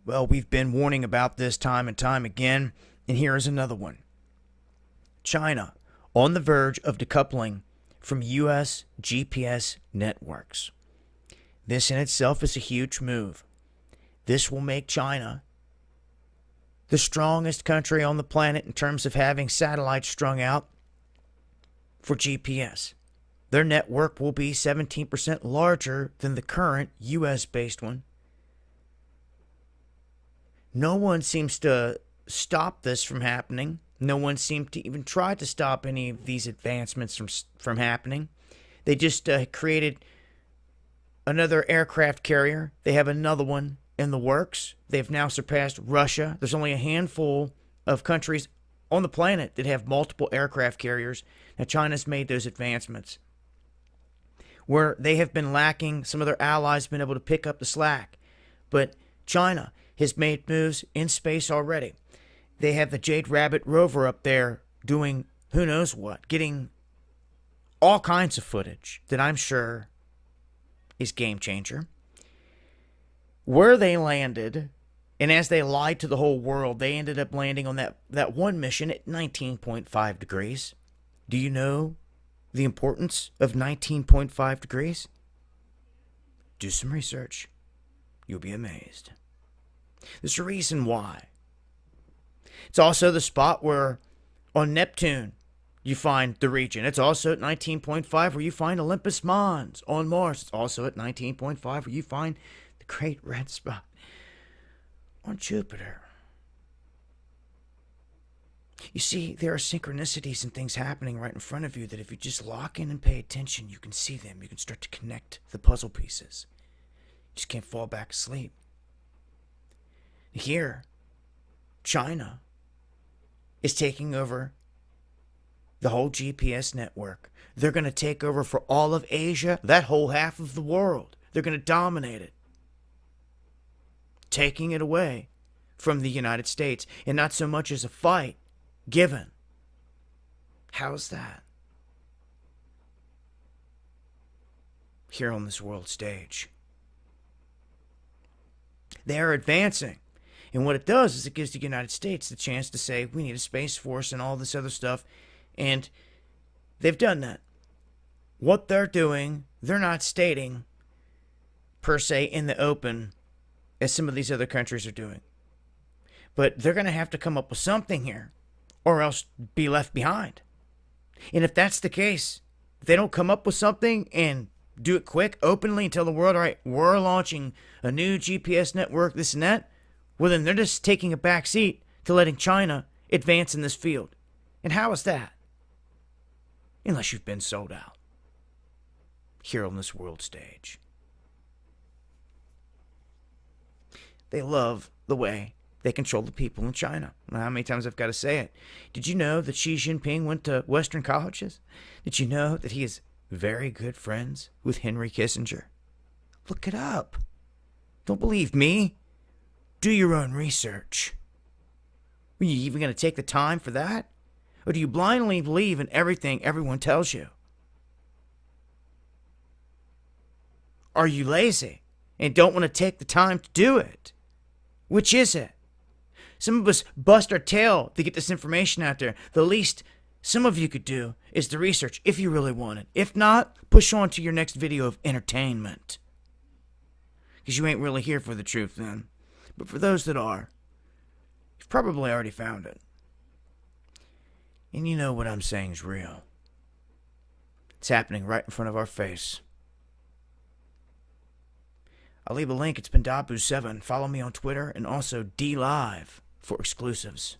Well, we've been warning about this time and time again, and here is another one. China on the verge of decoupling from U.S. GPS networks. This in itself is a huge move. This will make China the strongest country on the planet in terms of having satellites strung out for GPS. Their network will be 17% larger than the current U.S.-based one. No one seems to stop this from happening. No one seemed to even try to stop any of these advancements from happening. They just created another aircraft carrier. They have another one in the works. They've now surpassed Russia. There's only a handful of countries on the planet that have multiple aircraft carriers. Now, China's made those advancements. Where they have been lacking, some of their allies have been able to pick up the slack. But China has made moves in space already. They have the Jade Rabbit rover up there doing who knows what, getting all kinds of footage that I'm sure is game changer. Where they landed, and as they lied to the whole world, they ended up landing on that one mission at 19.5 degrees. Do you know the importance of 19.5 degrees? Do some research. You'll be amazed. There's a reason why. It's also the spot where on Neptune you find the region. It's also at 19.5 where you find Olympus Mons. On Mars, it's also at 19.5 where you find the Great Red Spot. On Jupiter, you see, there are synchronicities and things happening right in front of you that if you just lock in and pay attention, you can see them. You can start to connect the puzzle pieces. You just can't fall back asleep. Here, China is taking over the whole GPS network. They're going to take over for all of Asia, that whole half of the world. They're going to dominate it, taking it away from the United States, and not so much as a fight given. How's that? Here on this world stage. They are advancing. And what it does is it gives the United States the chance to say, we need a space force and all this other stuff. And they've done that. What they're doing, they're not stating, per se, in the open, as some of these other countries are doing. But they're going to have to come up with something here, or else be left behind. And if that's the case, if they don't come up with something and do it quick, openly, and tell the world, all right, we're launching a new GPS network, this and that, well, then they're just taking a back seat to letting China advance in this field. And how is that? Unless you've been sold out here on this world stage. They love the way they control the people in China. How many times I've got to say it? Did you know that Xi Jinping went to Western colleges? Did you know that he is very good friends with Henry Kissinger? Look it up. Don't believe me. Do your own research. Are you even going to take the time for that? Or do you blindly believe in everything everyone tells you? Are you lazy and don't want to take the time to do it? Which is it? Some of us bust our tail to get this information out there. The least some of you could do is the research if you really want it. If not, push on to your next video of entertainment. Because you ain't really here for the truth then. But for those that are, you've probably already found it. And you know what I'm saying is real. It's happening right in front of our face. I'll leave a link. It's been Dabu7. Follow me on Twitter and also DLive for exclusives.